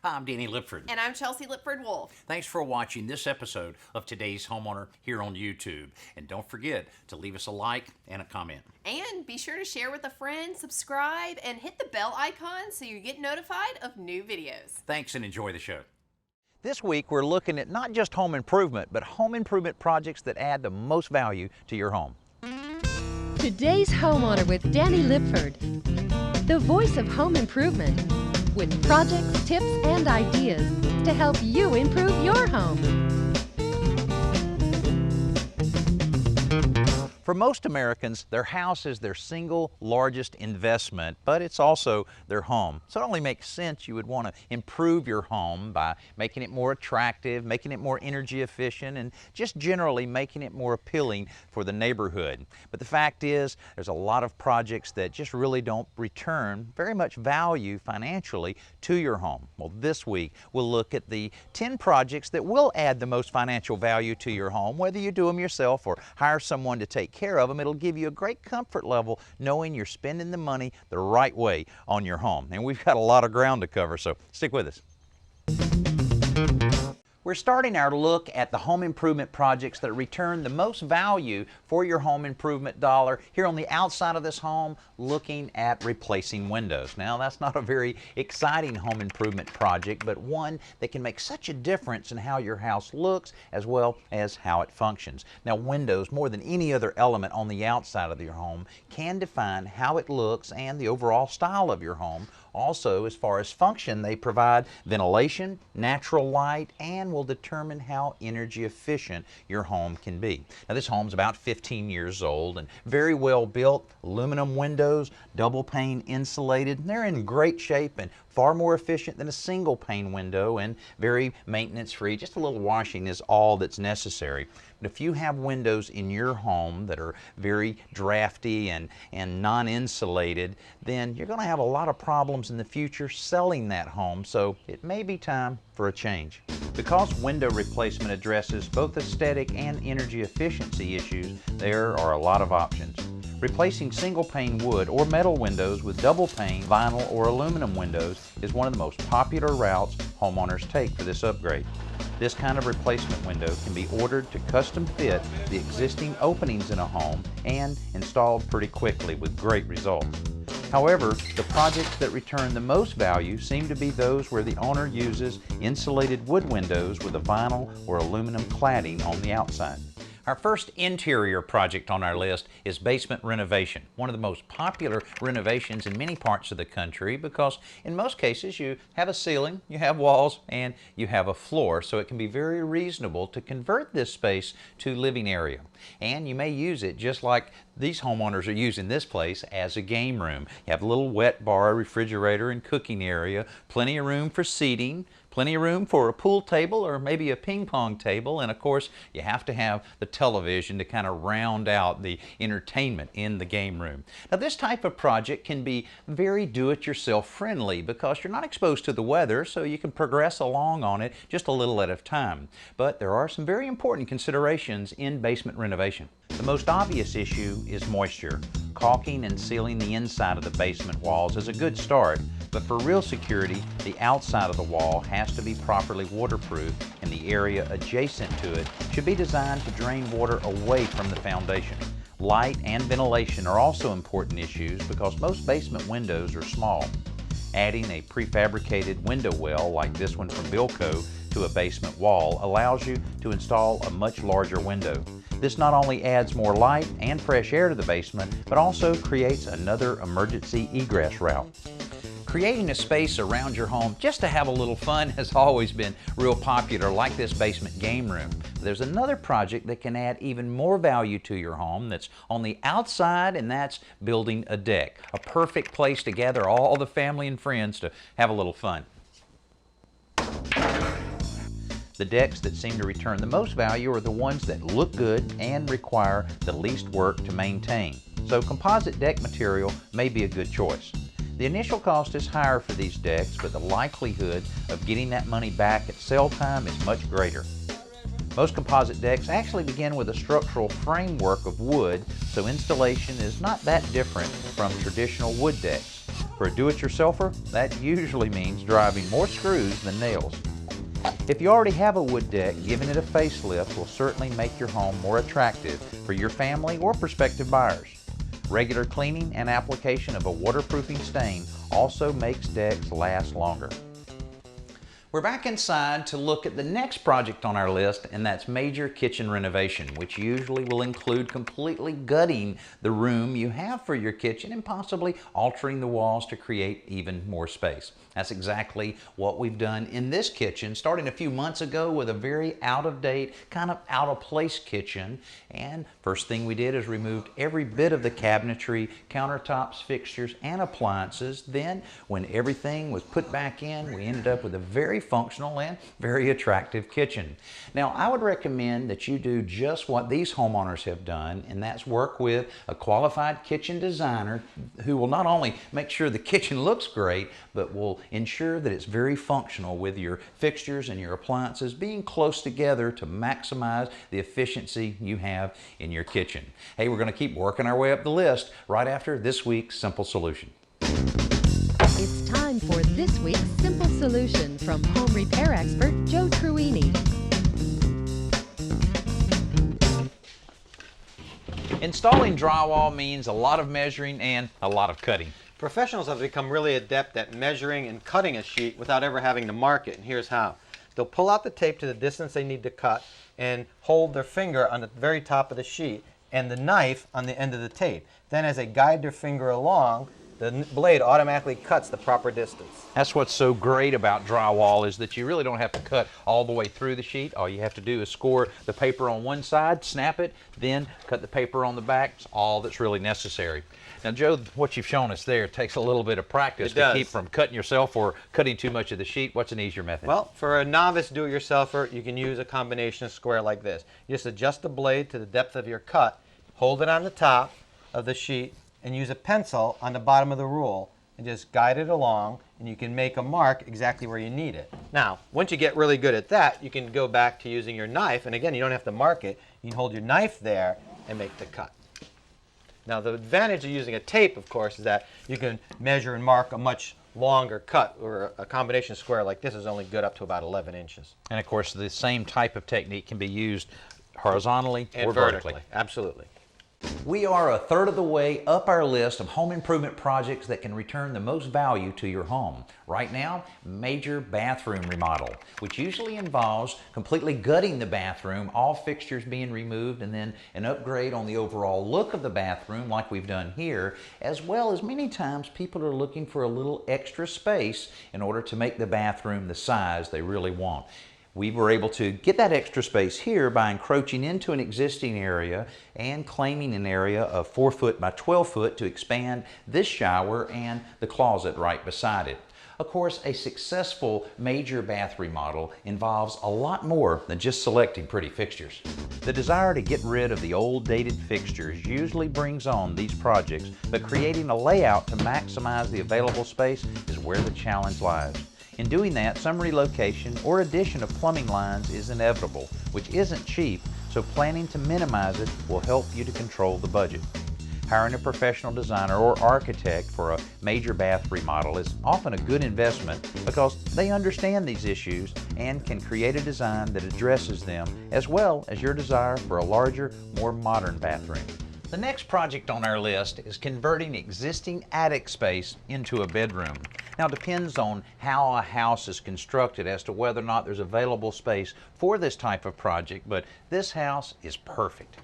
Hi, I'm Danny Lipford. And I'm Chelsea Lipford-Wolf. Thanks for watching this episode of Today's Homeowner here on YouTube. And don't forget to leave us a like and a comment. And be sure to share with a friend, subscribe, and hit the bell icon so you get notified of new videos. Thanks and enjoy the show. This week we're looking at not just home improvement, but home improvement projects that add the most value to your home. Today's Homeowner with Danny Lipford, the voice of home improvement, with projects, tips, and ideas to help you improve your home. For most Americans, their house is their single largest investment, but it's also their home. So it only makes sense you would want to improve your home by making it more attractive, making it more energy efficient, and just generally making it more appealing for the neighborhood. But the fact is, there's a lot of projects that just really don't return very much value financially to your home. Well, this week we'll look at the 10 projects that will add the most financial value to your home, whether you do them yourself or hire someone to take care of them. It'll give you a great comfort level knowing you're spending the money the right way on your home. And we've got a lot of ground to cover, so stick with us. We're starting our look at the home improvement projects that return the most value for your home improvement dollar here on the outside of this home, looking at replacing windows. Now, that's not a very exciting home improvement project, but one that can make such a difference in how your house looks as well as how it functions. Now, windows, more than any other element on the outside of your home, can define how it looks and the overall style of your home. Also, as far as function, they provide ventilation, natural light, and will determine how energy efficient your home can be. Now, this home's about 15 years old and very well built, aluminum windows, double pane insulated. They're in great shape and far more efficient than a single pane window and very maintenance free. Just a little washing is all that's necessary. But if you have windows in your home that are very drafty and non-insulated, then you're going to have a lot of problems in the future selling that home, so it may be time for a change. Because window replacement addresses both aesthetic and energy efficiency issues, there are a lot of options. Replacing single pane wood or metal windows with double pane vinyl or aluminum windows is one of the most popular routes homeowners take for this upgrade. This kind of replacement window can be ordered to custom fit the existing openings in a home and installed pretty quickly with great results. However, the projects that return the most value seem to be those where the owner uses insulated wood windows with a vinyl or aluminum cladding on the outside. Our first interior project on our list is basement renovation, one of the most popular renovations in many parts of the country because in most cases you have a ceiling, you have walls, and you have a floor, so it can be very reasonable to convert this space to living area. And you may use it just like these homeowners are using this place as a game room. You have a little wet bar, refrigerator, and cooking area, plenty of room for seating, plenty of room for a pool table or maybe a ping pong table, and of course you have to have the television to kind of round out the entertainment in the game room. Now, this type of project can be very do-it-yourself friendly because you're not exposed to the weather, so you can progress along on it just a little at a time. But there are some very important considerations in basement renovation. The most obvious issue is moisture. Caulking and sealing the inside of the basement walls is a good start, but for real security, the outside of the wall has to be properly waterproof and the area adjacent to it should be designed to drain water away from the foundation. Light and ventilation are also important issues because most basement windows are small. Adding a prefabricated window well like this one from Bilco to a basement wall allows you to install a much larger window. This not only adds more light and fresh air to the basement, but also creates another emergency egress route. Creating a space around your home just to have a little fun has always been real popular, like this basement game room. There's another project that can add even more value to your home that's on the outside, and that's building a deck. A perfect place to gather all the family and friends to have a little fun. The decks that seem to return the most value are the ones that look good and require the least work to maintain. So composite deck material may be a good choice. The initial cost is higher for these decks, but the likelihood of getting that money back at sale time is much greater. Most composite decks actually begin with a structural framework of wood, so installation is not that different from traditional wood decks. For a do-it-yourselfer, that usually means driving more screws than nails. If you already have a wood deck, giving it a facelift will certainly make your home more attractive for your family or prospective buyers. Regular cleaning and application of a waterproofing stain also makes decks last longer. We're back inside to look at the next project on our list, and that's major kitchen renovation, which usually will include completely gutting the room you have for your kitchen and possibly altering the walls to create even more space. That's exactly what we've done in this kitchen, starting a few months ago with a very out-of-date, kind of out-of-place kitchen. And first thing we did is removed every bit of the cabinetry, countertops, fixtures, and appliances. Then, when everything was put back in, we ended up with a very functional and very attractive kitchen. Now, I would recommend that you do just what these homeowners have done, and that's work with a qualified kitchen designer who will not only make sure the kitchen looks great, but will ensure that it's very functional with your fixtures and your appliances being close together to maximize the efficiency you have in your kitchen. Hey, we're going to keep working our way up the list right after this week's Simple Solution. It's time for this week's Simple Solution from home repair expert Joe Truini. Installing drywall means a lot of measuring and a lot of cutting. Professionals have become really adept at measuring and cutting a sheet without ever having to mark it, and here's how. They'll pull out the tape to the distance they need to cut and hold their finger on the very top of the sheet and the knife on the end of the tape. Then as they guide their finger along, the blade automatically cuts the proper distance. That's what's so great about drywall, is that you really don't have to cut all the way through the sheet. All you have to do is score the paper on one side, snap it, then cut the paper on the back. It's all that's really necessary. Now, Joe, what you've shown us there takes a little bit of practice to keep from cutting yourself or cutting too much of the sheet. What's an easier method? Well, for a novice do-it-yourselfer, you can use a combination of square like this. You just adjust the blade to the depth of your cut, hold it on the top of the sheet, and use a pencil on the bottom of the rule and just guide it along, and you can make a mark exactly where you need it. Now, once you get really good at that, you can go back to using your knife, and again, you don't have to mark it. You can hold your knife there and make the cut. Now, the advantage of using a tape, of course, is that you can measure and mark a much longer cut, or a combination square like this is only good up to about 11 inches. And of course, the same type of technique can be used horizontally And or vertically. Absolutely. We are a third of the way up our list of home improvement projects that can return the most value to your home. Right now, major bathroom remodel, which usually involves completely gutting the bathroom, all fixtures being removed, and then an upgrade on the overall look of the bathroom like we've done here, as well as many times people are looking for a little extra space in order to make the bathroom the size they really want. We were able to get that extra space here by encroaching into an existing area and claiming an area of 4 foot by 12 foot to expand this shower and the closet right beside it. Of course, a successful major bath remodel involves a lot more than just selecting pretty fixtures. The desire to get rid of the old dated fixtures usually brings on these projects, but creating a layout to maximize the available space is where the challenge lies. In doing that, some relocation or addition of plumbing lines is inevitable, which isn't cheap, so planning to minimize it will help you to control the budget. Hiring a professional designer or architect for a major bath remodel is often a good investment because they understand these issues and can create a design that addresses them, as well as your desire for a larger, more modern bathroom. The next project on our list is converting existing attic space into a bedroom. Now, it depends on how a house is constructed as to whether or not there's available space for this type of project, but this house is perfect.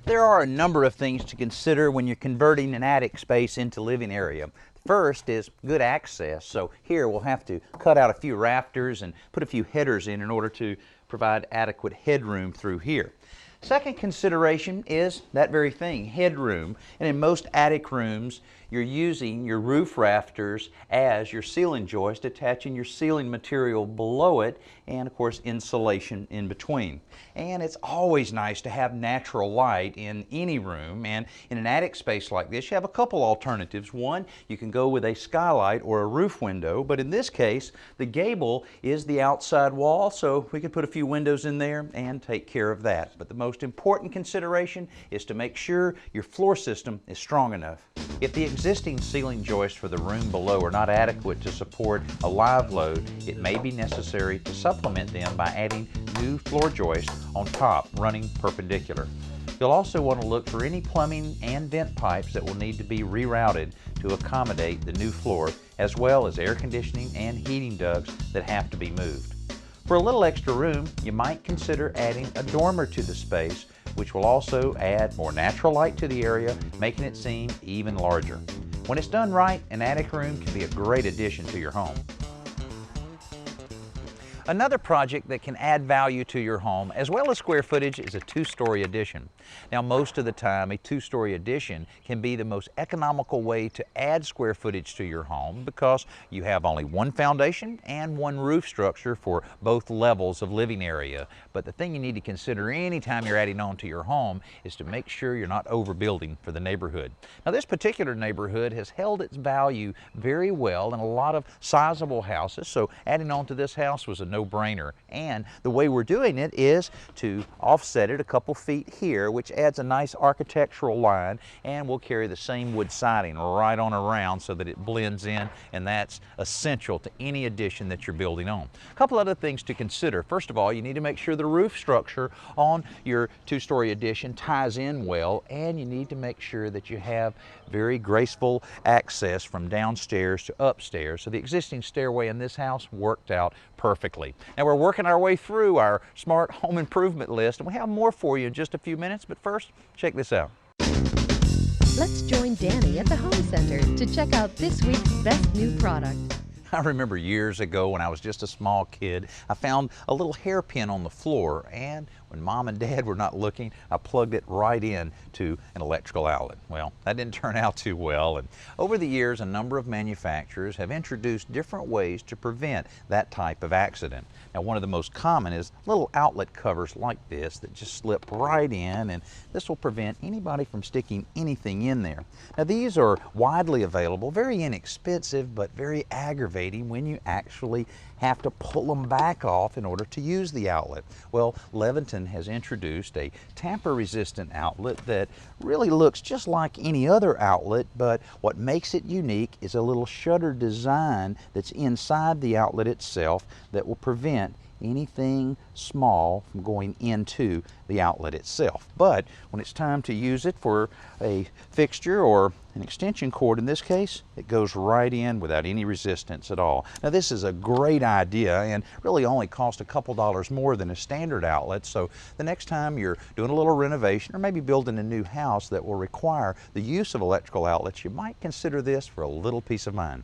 There are a number of things to consider when you're converting an attic space into living area. First is good access. So here we'll have to cut out a few rafters and put a few headers in order to provide adequate headroom through here. Second consideration is that very thing, headroom. And in most attic rooms, you're using your roof rafters as your ceiling joist, attaching your ceiling material below it, and of course insulation in between. And it's always nice to have natural light in any room, and in an attic space like this you have a couple alternatives. One, you can go with a skylight or a roof window, but in this case the gable is the outside wall, so we could put a few windows in there and take care of that. But the most most important consideration is to make sure your floor system is strong enough. If the existing ceiling joists for the room below are not adequate to support a live load, it may be necessary to supplement them by adding new floor joists on top, running perpendicular. You'll also want to look for any plumbing and vent pipes that will need to be rerouted to accommodate the new floor, as well as air conditioning and heating ducts that have to be moved. For a little extra room, you might consider adding a dormer to the space, which will also add more natural light to the area, making it seem even larger. When it's done right, an attic room can be a great addition to your home. Another project that can add value to your home, as well as square footage, is a two-story addition. Now, most of the time, a two-story addition can be the most economical way to add square footage to your home because you have only one foundation and one roof structure for both levels of living area. But the thing you need to consider anytime you're adding on to your home is to make sure you're not overbuilding for the neighborhood. Now, this particular neighborhood has held its value very well in a lot of sizable houses, so adding on to this house was a no-brainer. And the way we're doing it is to offset it a couple feet here, which adds a nice architectural line, and we'll carry the same wood siding right on around so that it blends in, and that's essential to any addition that you're building on. A couple other things to consider. First of all, you need to make sure the roof structure on your two-story addition ties in well, and you need to make sure that you have very graceful access from downstairs to upstairs. So the existing stairway in this house worked out perfectly. Now, we're working our way through our smart home improvement list, and we have more for you in just a few minutes, but first, check this out. Let's join Danny at the Home Center to check out this week's best new product. I remember years ago when I was just a small kid, I found a little hairpin on the floor, and when Mom and Dad were not looking, I plugged it right in to an electrical outlet. Well, that didn't turn out too well, and over the years, a number of manufacturers have introduced different ways to prevent that type of accident. Now, one of the most common is little outlet covers like this that just slip right in, and this will prevent anybody from sticking anything in there. Now, these are widely available, very inexpensive, but very aggravating when you actually have to pull them back off in order to use the outlet. Well, Leviton has introduced a tamper-resistant outlet that really looks just like any other outlet, but what makes it unique is a little shutter design that's inside the outlet itself that will prevent anything small from going into the outlet itself. But when it's time to use it for a fixture or an extension cord in this case, it goes right in without any resistance at all. Now, this is a great idea and really only costs a couple dollars more than a standard outlet, so the next time you're doing a little renovation or maybe building a new house that will require the use of electrical outlets, you might consider this for a little peace of mind.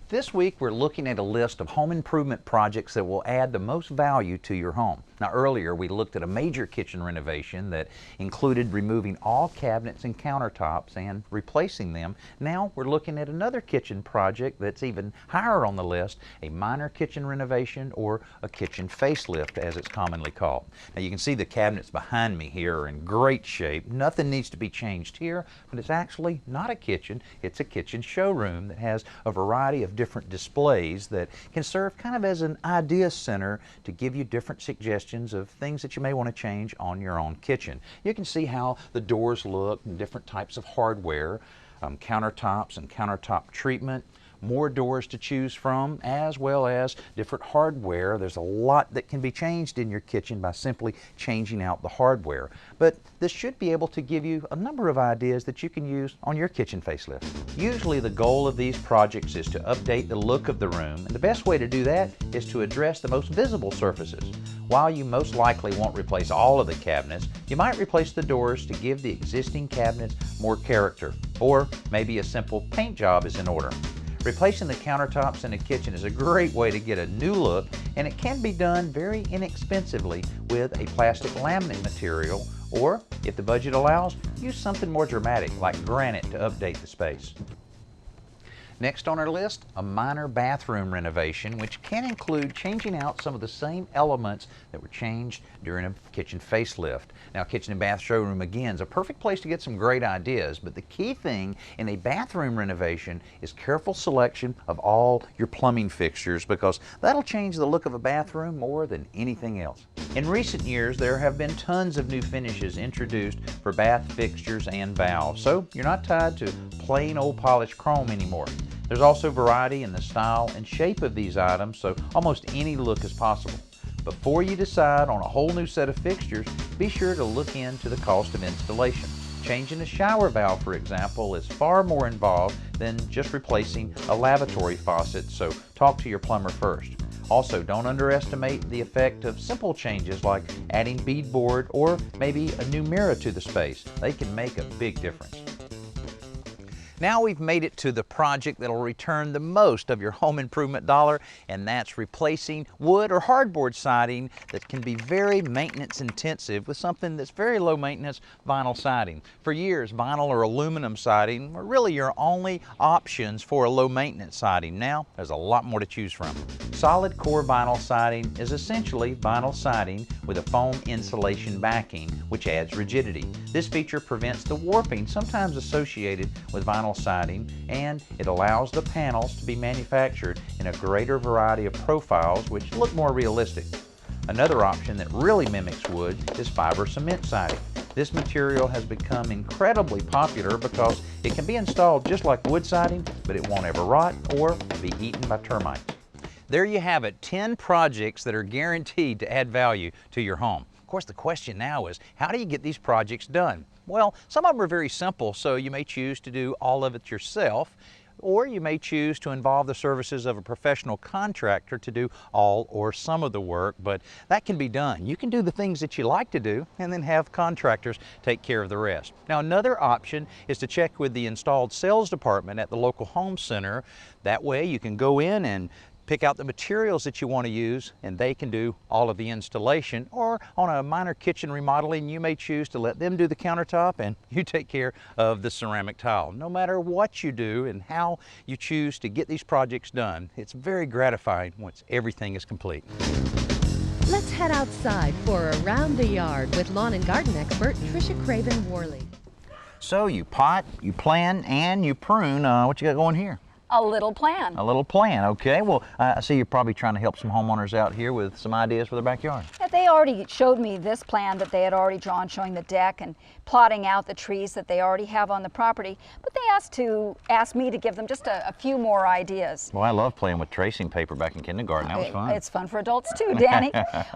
This week, we're looking at a list of home improvement projects that will add the most value to your home. Now, earlier we looked at a major kitchen renovation that included removing all cabinets and countertops and replacing them. Now we're looking at another kitchen project that's even higher on the list, a minor kitchen renovation or a kitchen facelift, as it's commonly called. Now, you can see the cabinets behind me here are in great shape. Nothing needs to be changed here, but it's actually not a kitchen. It's a kitchen showroom that has a variety of different displays that can serve kind of as an idea center to give you different suggestions of things that you may want to change on your own kitchen. You can see how the doors look and different types of hardware, countertops and countertop treatment, more doors to choose from, as well as different hardware. There's a lot that can be changed in your kitchen by simply changing out the hardware. But this should be able to give you a number of ideas that you can use on your kitchen facelift. Usually the goal of these projects is to update the look of the room, and the best way to do that is to address the most visible surfaces. While you most likely won't replace all of the cabinets, you might replace the doors to give the existing cabinets more character, or maybe a simple paint job is in order. Replacing the countertops in a kitchen is a great way to get a new look, and it can be done very inexpensively with a plastic laminate material, or if the budget allows, use something more dramatic like granite to update the space. Next on our list, a minor bathroom renovation, which can include changing out some of the same elements that were changed during a kitchen facelift. Now, Kitchen and Bath Showroom, again, is a perfect place to get some great ideas, but the key thing in a bathroom renovation is careful selection of all your plumbing fixtures, because that'll change the look of a bathroom more than anything else. In recent years, there have been tons of new finishes introduced for bath fixtures and valves, so you're not tied to plain old polished chrome anymore. There's also variety in the style and shape of these items, so almost any look is possible. Before you decide on a whole new set of fixtures, be sure to look into the cost of installation. Changing a shower valve, for example, is far more involved than just replacing a lavatory faucet, so talk to your plumber first. Also, don't underestimate the effect of simple changes like adding beadboard or maybe a new mirror to the space. They can make a big difference. Now we've made it to the project that'll return the most of your home improvement dollar, and that's replacing wood or hardboard siding that can be very maintenance intensive with something that's very low maintenance, vinyl siding. For years, vinyl or aluminum siding were really your only options for a low maintenance siding. Now there's a lot more to choose from. Solid core vinyl siding is essentially vinyl siding with a foam insulation backing, which adds rigidity. This feature prevents the warping sometimes associated with vinyl siding, and it allows the panels to be manufactured in a greater variety of profiles which look more realistic. Another option that really mimics wood is fiber cement siding. This material has become incredibly popular because it can be installed just like wood siding, but it won't ever rot or be eaten by termites. There you have it, 10 projects that are guaranteed to add value to your home. Of course, the question now is, how do you get these projects done? Well, some of them are very simple, so you may choose to do all of it yourself, or you may choose to involve the services of a professional contractor to do all or some of the work, but that can be done. You can do the things that you like to do and then have contractors take care of the rest. Now, another option is to check with the installed sales department at the local home center. That way you can go in and pick out the materials that you want to use, and they can do all of the installation. Or on a minor kitchen remodeling, you may choose to let them do the countertop and you take care of the ceramic tile. No matter what you do and how you choose to get these projects done, it's very gratifying once everything is complete. Let's head outside for Around the Yard with lawn and garden expert Tricia Craven-Worley. So you pot, you plan, and you prune. What you got going here? A little plan. A little plan, okay. Well, I see you're probably trying to help some homeowners out here with some ideas for their backyard. Yeah, they already showed me this plan that they had already drawn showing the deck and plotting out the trees that they already have on the property, but they asked me to give them just a few more ideas. Well, I love playing with tracing paper back in kindergarten. That was fun. It's fun for adults too, Danny.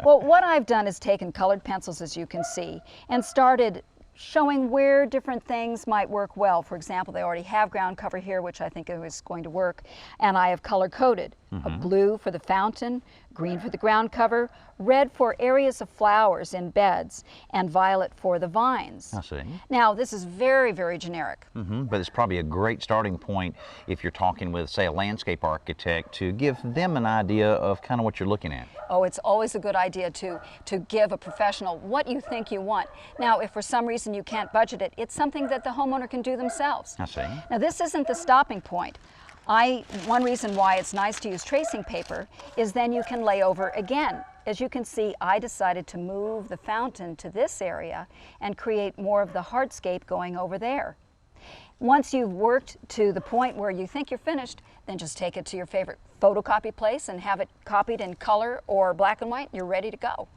Well, what I've done is taken colored pencils, as you can see, and started showing where different things might work well. For example, they already have ground cover here, which I think is going to work, and I have color coded. A blue for the fountain, green for the ground cover, red for areas of flowers in beds, and violet for the vines. I see. Now, this is very, very generic. But it's probably a great starting point if you're talking with, say, a landscape architect to give them an idea of kind of what you're looking at. Oh, it's always a good idea to give a professional what you think you want. Now, if for some reason you can't budget it, it's something that the homeowner can do themselves. I see. Now, this isn't the stopping point. One reason why it's nice to use tracing paper is then you can lay over again. As you can see, I decided to move the fountain to this area and create more of the hardscape going over there. Once you've worked to the point where you think you're finished, then just take it to your favorite photocopy place and have it copied in color or black and white. You're ready to go.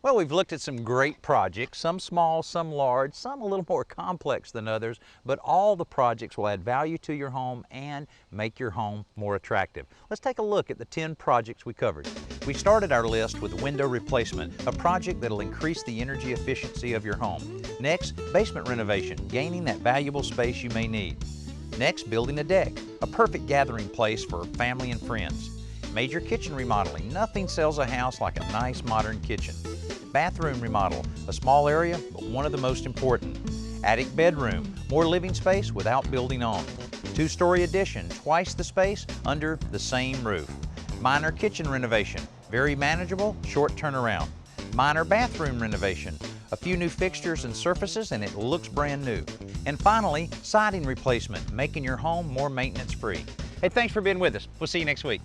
Well, we've looked at some great projects, some small, some large, some a little more complex than others, but all the projects will add value to your home and make your home more attractive. Let's take a look at the 10 projects we covered. We started our list with window replacement, a project that'll increase the energy efficiency of your home. Next, basement renovation, gaining that valuable space you may need. Next, building a deck, a perfect gathering place for family and friends. Major kitchen remodeling, nothing sells a house like a nice modern kitchen. Bathroom remodel, a small area, but one of the most important. Attic bedroom, more living space without building on. Two-story addition, twice the space under the same roof. Minor kitchen renovation, very manageable, short turnaround. Minor bathroom renovation, a few new fixtures and surfaces, and it looks brand new. And finally, siding replacement, making your home more maintenance free. Hey, thanks for being with us. We'll see you next week.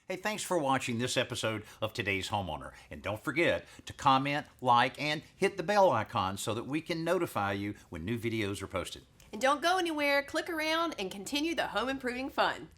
Hey, thanks for watching this episode of Today's Homeowner. And don't forget to comment, like, and hit the bell icon so that we can notify you when new videos are posted. And don't go anywhere, click around and continue the home improving fun.